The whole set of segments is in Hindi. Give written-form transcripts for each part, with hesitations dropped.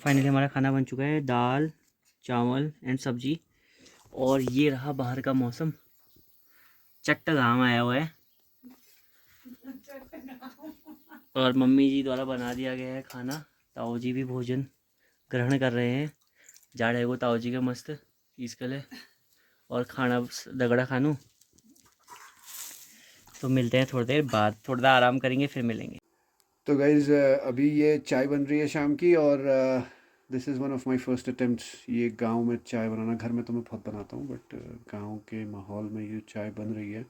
फाइनली हमारा खाना बन चुका है, दाल चावल एंड सब्जी। और ये रहा बाहर का मौसम, चट्टगाम आया हुआ है और मम्मी जी द्वारा बना दिया गया है खाना। ताऊ जी भी भोजन ग्रहण कर रहे हैं। जाड़े को ताऊ जी का मस्त इसकले और खाना दगड़ा खानू। तो मिलते हैं थोड़ी देर बाद, थोड़ा सा आराम करेंगे फिर मिलेंगे। तो गाइज़ अभी ये चाय बन रही है शाम की और this is one of my first attempts ये गांव में चाय बनाना। घर में तो मैं बहुत बनाता हूँ बट गांव के माहौल में ये चाय बन रही है।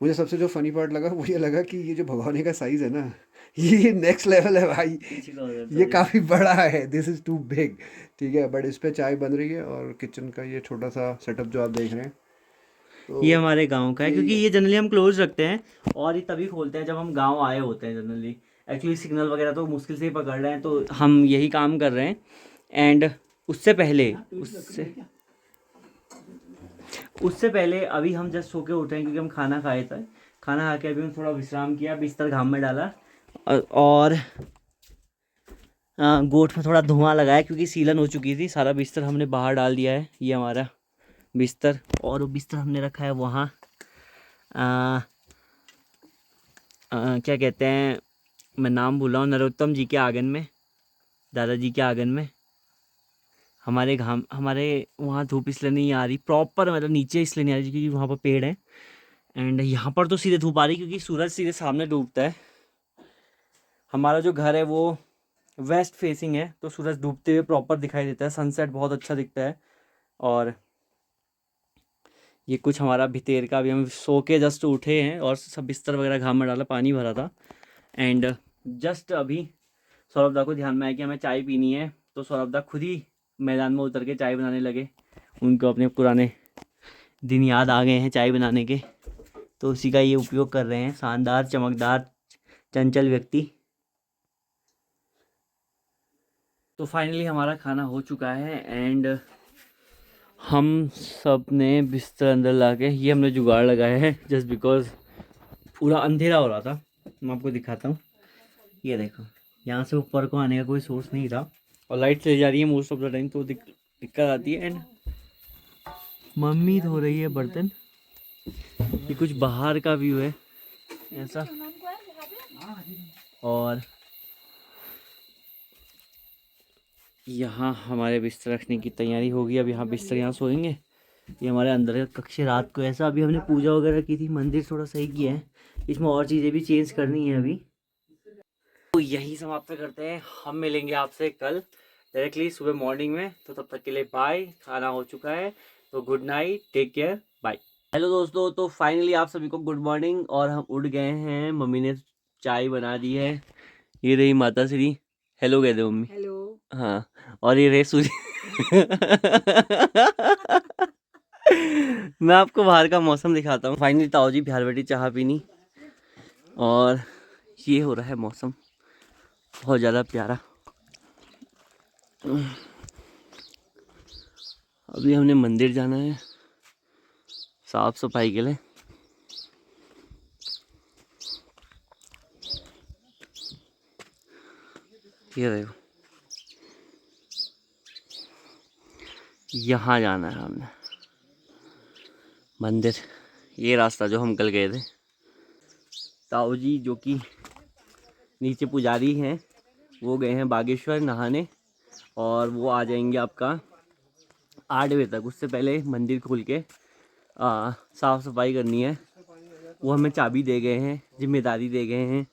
मुझे सबसे जो फ़नी पार्ट लगा वो ये लगा कि ये जो भगोने का साइज़ है ना ये नेक्स्ट लेवल है भाई। ये काफ़ी बड़ा है, दिस इज़ टू बिग। ठीक है, बट इस पे चाय बन रही है और किचन का ये छोटा सा सेटअप जो आप देख रहे हैं ये तो हमारे गांव का है, यही क्योंकि है। ये जनरली हम क्लोज रखते हैं और ये तभी खोलते हैं जब हम गांव आए होते हैं जनरली। एक्चुअली सिग्नल वगैरह तो मुश्किल से ही पकड़ रहे हैं, तो हम यही काम कर रहे हैं। एंड उससे पहले उससे उससे पहले अभी हम जस्ट सो के उठे हैं, क्योंकि हम खाना खाए थे। खाना खा के अभी हम थोड़ा विश्राम किया, बिस्तर घाम में डाला और गोठ में थोड़ा धुआं लगाया, क्योंकि सीलन हो चुकी थी। सारा बिस्तर हमने बाहर डाल दिया है, ये हमारा बिस्तर। और वो बिस्तर हमने रखा है वहाँ, क्या कहते हैं, मैं नाम भूल रहा हूँ, नरोत्तम जी के आंगन में, दादाजी के आंगन में। हमारे वहाँ धूप इसलिए नहीं आ रही प्रॉपर, मतलब नीचे इसलिए नहीं आ रही क्योंकि वहाँ पर पेड़ है। एंड यहाँ पर तो सीधे धूप आ रही क्योंकि सूरज सीधे सामने डूबता है। हमारा जो घर है वो वेस्ट फेसिंग है, तो सूरज डूबते हुए प्रॉपर दिखाई देता है, सनसेट बहुत अच्छा दिखता है। और ये कुछ हमारा भितेर का, अभी हम सो के जस्ट उठे हैं और सब बिस्तर वगैरह घाम में डाला, पानी भरा था। एंड जस्ट अभी सौरभ दा को ध्यान में आया कि हमें चाय पीनी है, तो सौरभ दा खुद ही मैदान में उतर के चाय बनाने लगे। उनको अपने पुराने दिन याद आ गए हैं चाय बनाने के, तो उसी का ये उपयोग कर रहे हैं शानदार चमकदार चंचल व्यक्ति। तो फाइनली हमारा खाना हो चुका है एंड हम सब ने बिस्तर अंदर ला के, ये हमने जुगाड़ लगाया है जस्ट बिकॉज पूरा अंधेरा हो रहा था। मैं आपको दिखाता हूँ, ये देखो, यहाँ से ऊपर को आने का कोई सोर्स नहीं था और लाइट चली जा रही है मोस्ट ऑफ द टाइम, तो दिक्कत आती है। एंड मम्मी धो रही है बर्तन। ये कुछ बाहर का व्यू है ऐसा। और यहाँ हमारे बिस्तर रखने की तैयारी होगी। अब यहाँ बिस्तर यहाँ सोएंगे। ये हमारे अंदर का कक्ष रात को ऐसा। अभी हमने पूजा वगैरह की थी, मंदिर थोड़ा सही किया है, इसमें और चीज़ें भी चेंज करनी है अभी। तो यही समाप्त करते हैं, हम मिलेंगे आपसे कल डायरेक्टली सुबह मॉर्निंग में। तो तब तक के लिए बाय। खाना हो चुका है तो good night, take care, bye. Hello दोस्तों, तो फाइनली आप सभी को गुड मॉर्निंग। और हम उठ गए हैं, मम्मी ने चाय बना दी है। ये रही माता श्री, हेलो कह दो मम्मी। हेलो। हाँ, और ये रहे सूर्य। मैं आपको बाहर का मौसम दिखाता हूँ। फाइनली ताऊ जी बिहार बैठी चाह पीनी, और ये हो रहा है मौसम बहुत ज़्यादा प्यारा। अभी हमने मंदिर जाना है साफ सफाई के लिए। ये देखो, यहाँ जाना है हमने मंदिर। ये रास्ता जो हम कल गए थे। ताऊ जी जो कि नीचे पुजारी हैं, वो गए हैं बागेश्वर नहाने, और वो आ जाएंगे आपका 8 बजे तक। उससे पहले मंदिर खोल के साफ़ सफाई करनी है। वो हमें चाबी दे गए हैं, जिम्मेदारी दे गए हैं।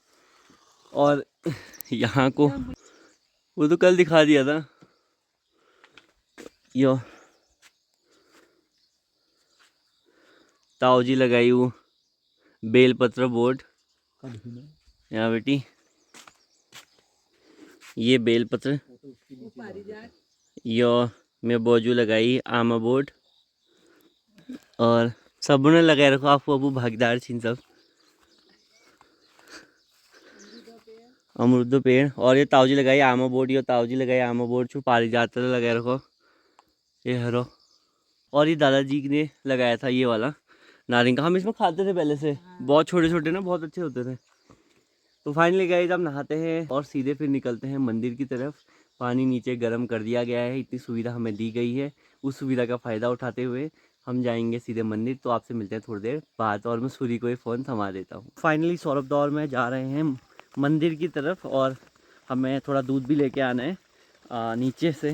और यहाँ को वो तो कल दिखा दिया था। यो ताऊ जी लगाई वो बेलपत्र बोर्ड यहाँ बेटी, ये बेलपत्र। यो मैं बोजू लगाई आमा बोर्ड, और सब ने लगाए रखो आपको अबू भागीदार छीन सब अमरुद पेड़। और ये ताऊजी लगाई आमा बोर्ड, ये ताऊजी लगाई आमा बोर्ड छू पारिजात लगाए रखो ये हरो। और ये दादाजी ने लगाया था ये वाला नारिंग का, हम इसमें खाते थे पहले से। बहुत छोटे छोटे ना, बहुत अच्छे होते थे। तो फाइनली गाइस अब नहाते हैं और सीधे फिर निकलते हैं मंदिर की तरफ। पानी नीचे गर्म कर दिया गया है, इतनी सुविधा हमें दी गई है। उस सुविधा का फ़ायदा उठाते हुए हम जाएंगे सीधे मंदिर। तो आपसे मिलते हैं थोड़ी देर बाद, और मैं सूरी को ही फ़ोन थमा देता हूँ। फाइनली सौरभ दा और मैं जा रहे हैं मंदिर की तरफ, और हमें थोड़ा दूध भी लेके आना है नीचे से,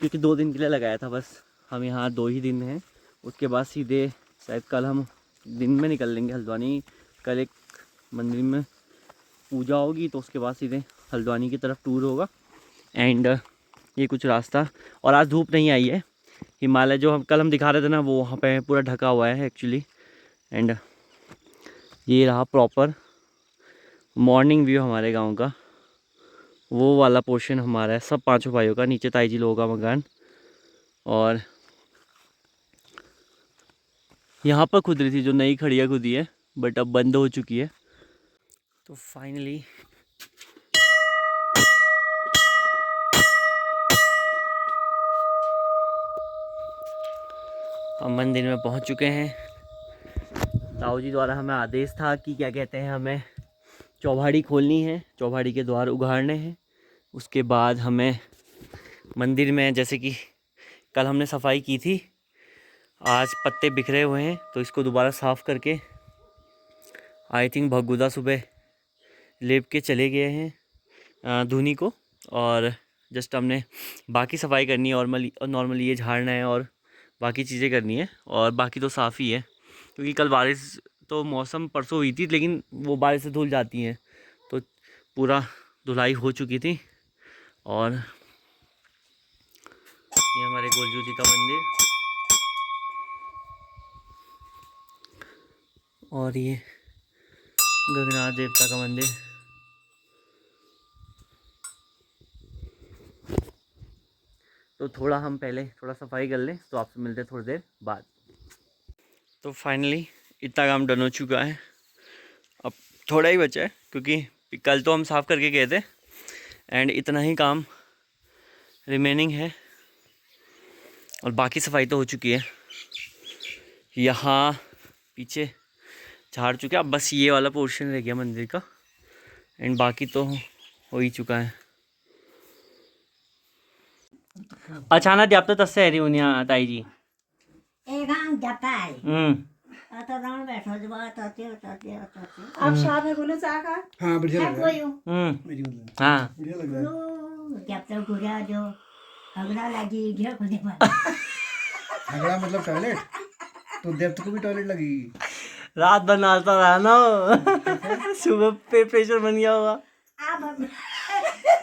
क्योंकि 2 दिन के लिए लगाया था बस। हम यहाँ 2 ही दिन हैं, उसके बाद सीधे शायद कल हम दिन में निकल लेंगे हल्द्वानी। कल एक मंदिर में पूजा होगी, तो उसके बाद सीधे हल्द्वानी की तरफ टूर होगा। एंड ये कुछ रास्ता, और आज धूप नहीं आई है। हिमालय जो कल हम दिखा रहे थे ना, वो वहाँ पे पूरा ढका हुआ है एक्चुअली। एंड ये रहा प्रॉपर मॉर्निंग व्यू हमारे गांव का। वो वाला पोर्शन हमारा है, सब 5 भाइयों का। नीचे ताई जी लोगों का मकान, और यहाँ पर खुद रही थी जो नई खड़िया खुदी है, बट अब बंद हो चुकी है। तो फाइनली हम मंदिर में पहुँच चुके हैं। ताऊ जी द्वारा हमें आदेश था कि क्या कहते हैं, हमें चौबाड़ी खोलनी है, चौबाड़ी के द्वार उघाड़ने हैं। उसके बाद हमें मंदिर में, जैसे कि कल हमने सफाई की थी, आज पत्ते बिखरे हुए हैं, तो इसको दोबारा साफ़ करके आई थिंक भगुदा सुबह लेप के चले गए हैं धुनी को। और जस्ट हमने बाकी सफाई करनी है, नॉर्मली ये झाड़ना है और बाकी चीज़ें करनी है, और बाकी तो साफ़ ही है। क्योंकि कल बारिश तो मौसम परसों हुई थी, लेकिन वो बारिश से धुल जाती हैं, तो पूरा धुलाई हो चुकी थी। और ये हमारे गोलजू जी का मंदिर, और ये गगनाथ देवता का मंदिर। तो थोड़ा हम पहले थोड़ा सफाई कर लें, तो आपसे मिलते हैं थोड़ी देर बाद। तो फाइनली इतना काम डन हो चुका है, अब थोड़ा ही बचा है, क्योंकि कल तो हम साफ़ करके गए थे। एंड इतना ही काम रिमेनिंग है, और बाकी सफाई तो हो चुकी है। यहाँ पीछे झाड़ चुके, अब बस ये वाला पोर्शन रह गया मंदिर का, एंड बाकी तो हो ही चुका है। अचानक जब तक तस्से रही उन्हें ताई जी एक हम जाता है तो राउंड बैठो जब तो आप शाम में बोलो चाह का हाँ बढ़िया है लग रहा कोई है, मेरी मतलब हाँ बढ़िया लग रहा है। जब तक गुड़ा जो अगला लगी जो खुद पर अगला मतलब टॉयलेट, तो देवता को भी टॉयलेट लगेगी। रात भर नाचता रहा ना सुबह पे प्रेशर बन गया होगा। अब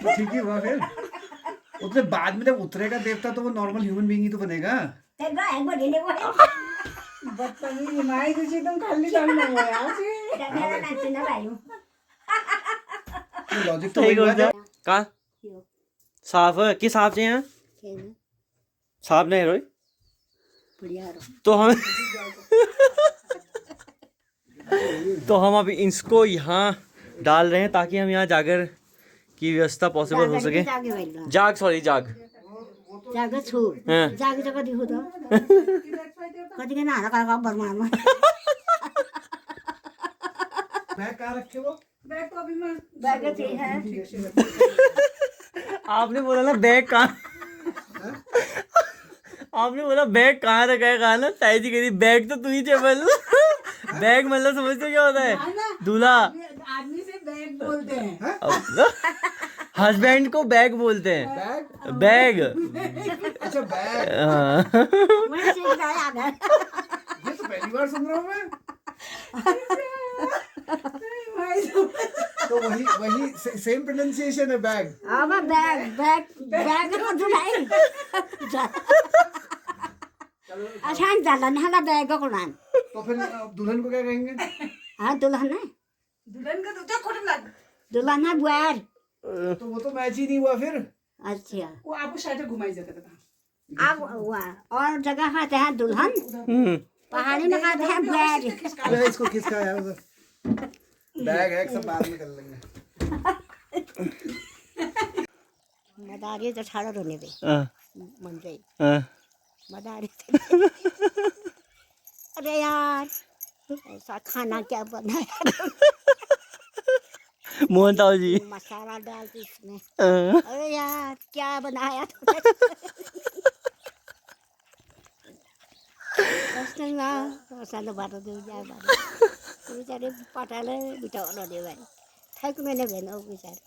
तो ठीक ही हुआ फिर, उतने बाद में जब उतरेगा देवता तो वो नॉर्मल ह्यूमन बीइंग ही तो बनेगा। ते गाय बड़ी ने वो बदतमीजी माई तुझी तुम खाली टाइम ना हो यार मेरा नाच ना भाई तो लॉजिक तो सही वही हुआ बोलते जब का साफ है कि साफ चाहिए साफ नहीं रोई बढ़िया तो हम तो हम अभी इसको यहाँ डाल रहे हैं, ताकि हम यहाँ जाकर की व्यवस्था पॉसिबल हो सके। जाग सॉरी जाग जाग छु हाँ। जाग जगह दिखो तो कदी के ना का बरमान बैग कहाँ रखे वो? बैग तो अभी मैं बैग से है आपने बोला ना बैग कहाँ आपने बोला बैग कहाँ रखा है, कहा ना ताई जी कह रही बैग तो तू ही चेपल बैग मतलब समझते क्या होता है दूल्हा आदमी से बैग बोलते हैं। हस्बैंड को बैग बोलते हैं बैग अच्छा बैग, हाँ। मैं सीख गया ना ये तो पहली बार सुन रहा हूँ मैं। तो वही सेम प्रोनाउंसिएशन है बैग। अब बैग बैग बैग को दुलाई अच्छा जालन हला बैग को नाम तो फिर दुल्हन को क्या कहेंगे? हां दुल्हन है दुल्हन का दूसरा खोट लग दुल्हन है बुआर तो वो तो मैच ही नहीं हुआ फिर। अच्छा वो आपको शायद घुमाई जाता था। अब और जगह कहते हैं दुल्हन पहाड़ी में कहते हैं बुआर अरे इसको किसका है उधर बैग है, सब बाद में कर लेंगे। मदारी तो छाड़ा रोने पे मन गई मदारी अरे यार ऐसा खाना क्या बनाया मोहन ताऊ जी। मसाला डाल के इसमें। हाँ। अरे यार क्या बनाया ना मसाला बाटो देऊ जाए बिचारे पटाले बिटाउन दे भाइ थाइको मैंने भेनो बिचारे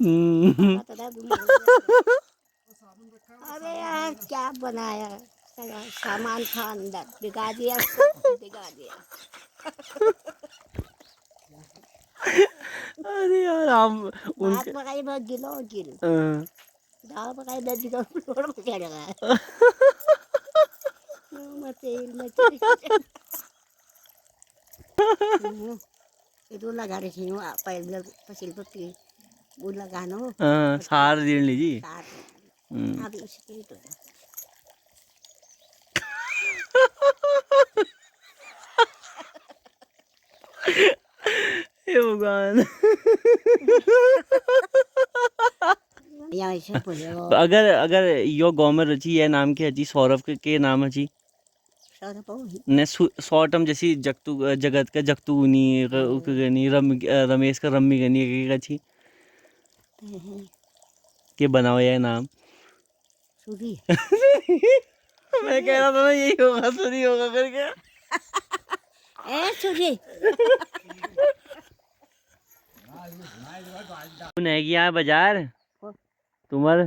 अरे यार क्या बनाया सामान था अंदर बिगा दिया अरे यार हम भात उनके पकाई बहुत गिलो गिल हाँ। दाल पकाई दे गिलो फ्लोर में चढ़ गया itu lagari sini apa yang bilang pasil peti bulan gano हाँ, सार दिन लीजिए। habis itu हे भगवान। yang saya punya अगर अगर यो गौमर रची है नाम के हची सौरभ के नाम हची saya tahu ने सौटम जैसी जगतु जगत का जगतुनी गनी रमेश का रम्मी गनी के अच्छी के बनाओ ये नाम। suri मैं कह रहा था ना यही होगा सुनी होगा करके। suri नहीं गया बाजार तुम्हार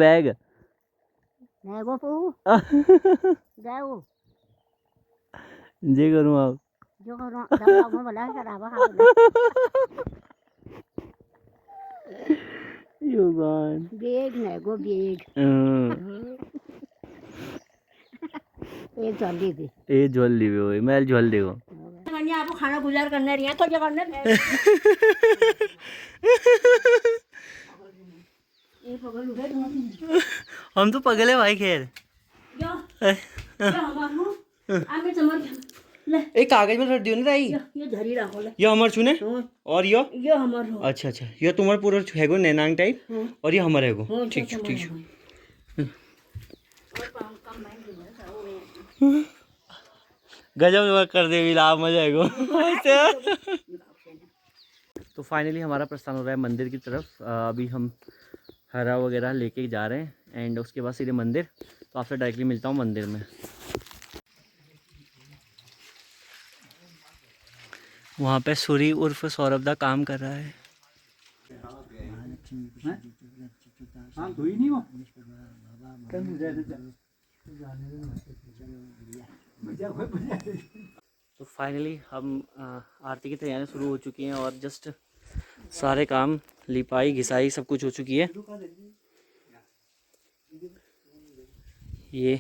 बैग मैं वो पू जाओ जे करूँ आप जो करो मैं बोला करावा युगान बेग नहीं गो बेग एक जल्दी थी ये झोल ली हुई मैं झोल देखो मैंने आपको खाना गुजार करने रही है तो जो करने हम तो पगले भाई खैर एक कागज में रख दियो ना ताई ये धरी रखो ले ये हमार छूने और यो ये हमार हो अच्छा अच्छा ये तुम्हार पूरा हैगो नैनांग टाइप और ये हमार हैगो ठीक है ठीक है गजब कर दे लाभ मजा आएगा। तो फाइनली हमारा प्रस्थान हो रहा है मंदिर की तरफ। अभी हम हरा वगैरह लेके जा रहे हैं एंड उसके बाद सीधे मंदिर। तो आपसे डायरेक्टली मिलता हूँ मंदिर में। वहाँ पे सूरी उर्फ सौरभ दा काम कर रहा है। तो फाइनली हम आरती की तैयारी शुरू हो चुकी हैं और जस्ट सारे काम लिपाई घिसाई सब कुछ हो चुकी है। ये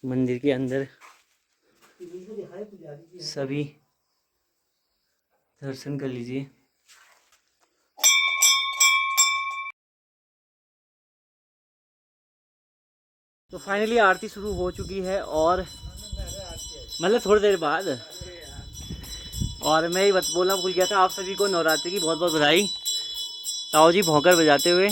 मंदिर के अंदर सभी दर्शन कर लीजिए। तो फाइनली आरती शुरू हो चुकी है और मतलब थोड़ी देर बाद। और मैं ही बोलना भूल गया था, आप सभी को नवरात्रि की बहुत बहुत बधाई। ताऊ जी भौंकर बजाते हुए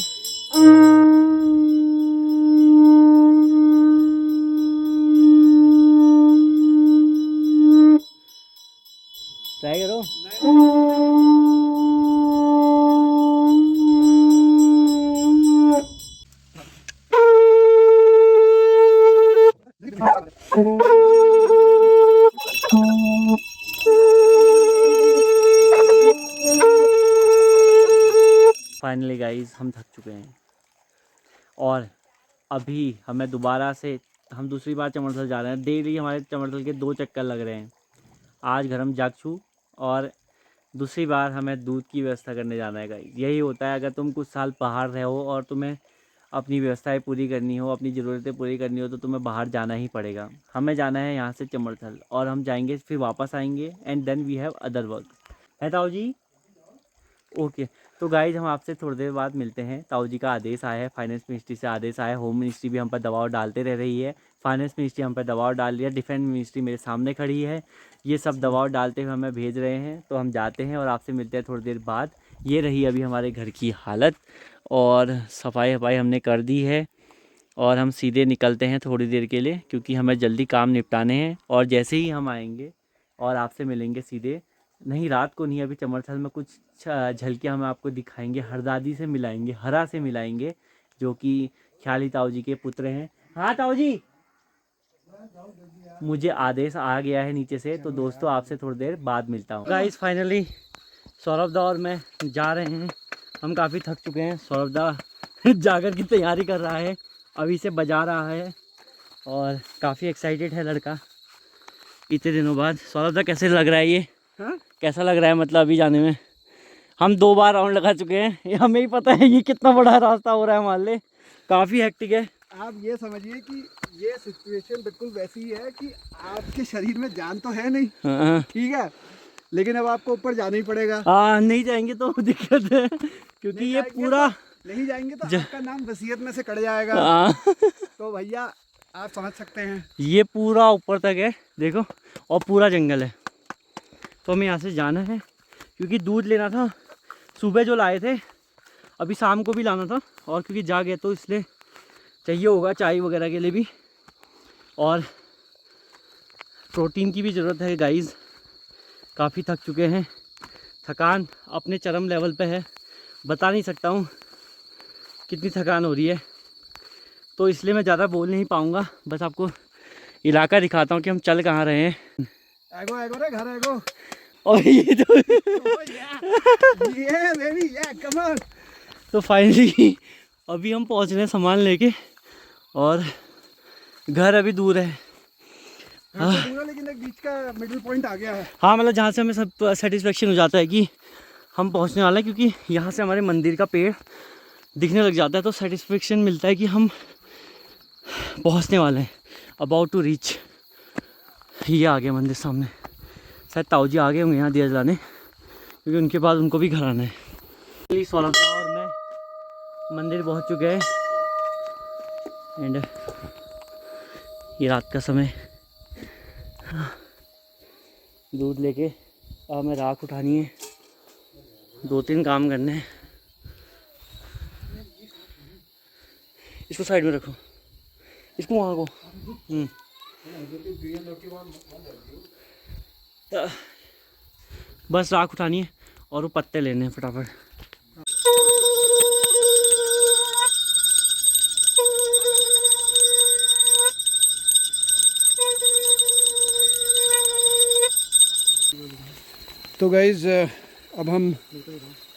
ट्राई करो। फाइनली गाइस हम थक चुके हैं और अभी हमें दोबारा से हम दूसरी बार चमरथल जा रहे हैं। डेली हमारे चमरथल के 2 चक्कर लग रहे हैं। आज घर हम जाग छू और दूसरी बार हमें दूध की व्यवस्था करने जाना है गाइस। यही होता है अगर तुम कुछ साल बाहर रहे हो और तुम्हें अपनी व्यवस्थाएं पूरी करनी हो, अपनी ज़रूरतें पूरी करनी हो तो तुम्हें बाहर जाना ही पड़ेगा। हमें जाना है यहाँ से चमरथल और हम जाएंगे फिर वापस आएंगे and then we have other work है ताऊ जी। ओके तो गाइज हम आपसे थोड़ी देर बाद मिलते हैं। ताऊ जी का आदेश आया है, फाइनेंस मिनिस्ट्री से आदेश आया है। होम मिनिस्ट्री भी हम पर दबाव डालते रह रही है, फाइनेंस मिनिस्ट्री हम पर दबाव डाल रही है, डिफेंस मिनिस्ट्री मेरे सामने खड़ी है। ये सब दबाव डालते हुए हमें भेज रहे हैं। तो हम जाते हैं और आपसे मिलते हैं थोड़ी देर बाद। ये रही अभी हमारे घर की हालत और सफाई वफाई हमने कर दी है और हम सीधे निकलते हैं थोड़ी देर के लिए क्योंकि हमें जल्दी काम निपटाने हैं। और जैसे ही हम आएंगे और आपसे मिलेंगे सीधे नहीं, रात को नहीं, अभी चमरथल में कुछ झलकियाँ हम आपको दिखाएंगे, हरदादी से मिलाएंगे, हरा से मिलाएंगे, जो कि ख्याली ताऊ जी के पुत्र हैं। हाँ ताऊ जी, मुझे आदेश आ गया है नीचे से, तो दोस्तों आपसे थोड़ी देर बाद मिलता हूँ। गाइस फाइनली सौरभ दा और मैं जा रहे हैं, हम काफ़ी थक चुके हैं। सौरभ दा जागर की तैयारी कर रहा है, अभी से बजा रहा है और काफ़ी एक्साइटेड है लड़का इतने दिनों बाद। सौरभ दा कैसे लग रहा है ये? हाँ? कैसा लग रहा है मतलब अभी जाने में? हम 2 बार राउंड लगा चुके हैं, ये हमें ही पता है ये कितना बड़ा रास्ता हो रहा है हमारे लिए, काफ़ी हेक्टिक है। आप ये समझिए कि ये सिचुएशन बिल्कुल वैसी ही है कि आपके शरीर में जान तो है नहीं, हाँ ठीक है, लेकिन अब आपको ऊपर जाना ही पड़ेगा। हाँ, नहीं जाएंगे तो दिक्कत है, क्योंकि ये पूरा नहीं जाएंगे तो आपका नाम वसीयत में से कट जाएगा। हाँ तो भैया आप समझ सकते हैं, ये पूरा ऊपर तक है देखो, और पूरा जंगल है। तो हमें यहाँ से जाना है, क्योंकि दूध लेना था, सुबह जो लाए थे अभी शाम को भी लाना था, और क्योंकि जा गए तो इसलिए चाहिए होगा चाय वगैरह के लिए भी, और प्रोटीन की भी ज़रूरत है गाइस। काफ़ी थक चुके हैं, थकान अपने चरम लेवल पे है, बता नहीं सकता हूँ कितनी थकान हो रही है, तो इसलिए मैं ज़्यादा बोल नहीं पाऊँगा, बस आपको इलाका दिखाता हूँ कि हम चल कहाँ रहे हैं। एगो एगो रे घर एगो, और ये तो ये बेबी ये कम ऑन। तो फाइनली अभी हम पहुँच रहे हैं सामान लेके, और घर अभी दूर है। हाँ, तो दूर है, लेकिन एक बीच का मिडिल पॉइंट आ गया है। हाँ, मतलब जहाँ से हमें सब सेटिस्फेक्शन हो जाता है कि हम पहुँचने वाले हैं, क्योंकि यहाँ से हमारे मंदिर का पेड़ दिखने लग जाता है, तो सेटिस्फेक्शन मिलता है कि हम पहुँचने वाले हैं, अबाउट टू रीच। ये आ गया मंदिर सामने, शायद ताऊ जी आ गए होंगे यहाँ दिया जलाने, क्योंकि उनके बाद उनको भी घर आना है। सौरभ और मैं मंदिर पहुँच चुके हैं, एंड ये रात का समय, दूध लेके अब हमें राख उठानी है, 2-3 काम करने हैं। इसको साइड में रखो, इसको वहाँ को बस राख उठानी है और वो पत्ते लेने हैं फटाफट। तो गाइज अब हम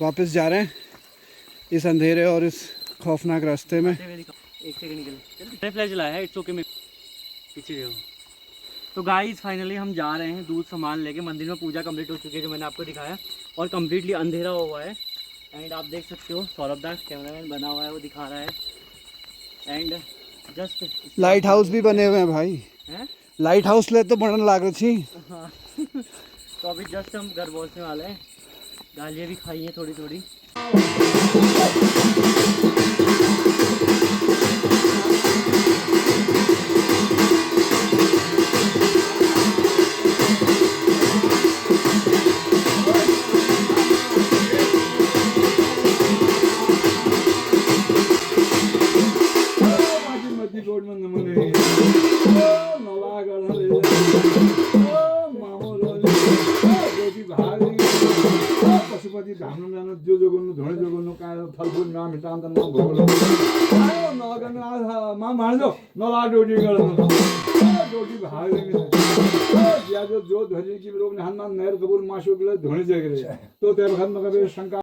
वापस जा रहे हैं इस अंधेरे और इस खौफनाक रास्ते में। एक सेकंड निकल, फ्लैश जलाया है, इट्स ओके, मैं पीछे देखो। तो गाइस फाइनली हम जा रहे हैं दूध सामान लेके, मंदिर में पूजा कंप्लीट हो चुकी है जो मैंने आपको दिखाया, और कम्प्लीटली अंधेरा हुआ है। एंड आप देख सकते हो सौरभ दा कैमरामैन बना हुआ है, वो दिखा रहा है। एंड जस्ट लाइट हाउस भी बने हुए हैं भाई, हैं? लाइट हाउस ले तो बनने लाग थी। हाँ तो अभी जस्ट हम घर पहुँचने वाले हैं, गालियाँ भी खाई हैं थोड़ी थोड़ी। पशुपति धाम जानु जो जोगनु धोणे जोगनु काय फलफूल नाम हितांत नाम भोगलो आयो नगन मा मानजो नला डोडी गर्नु डोडी भागले ज्या जो ध्वनि की लोग हनुमान नहर कबूल माशो के धोणे जगरे तो ते वखत मगर शंका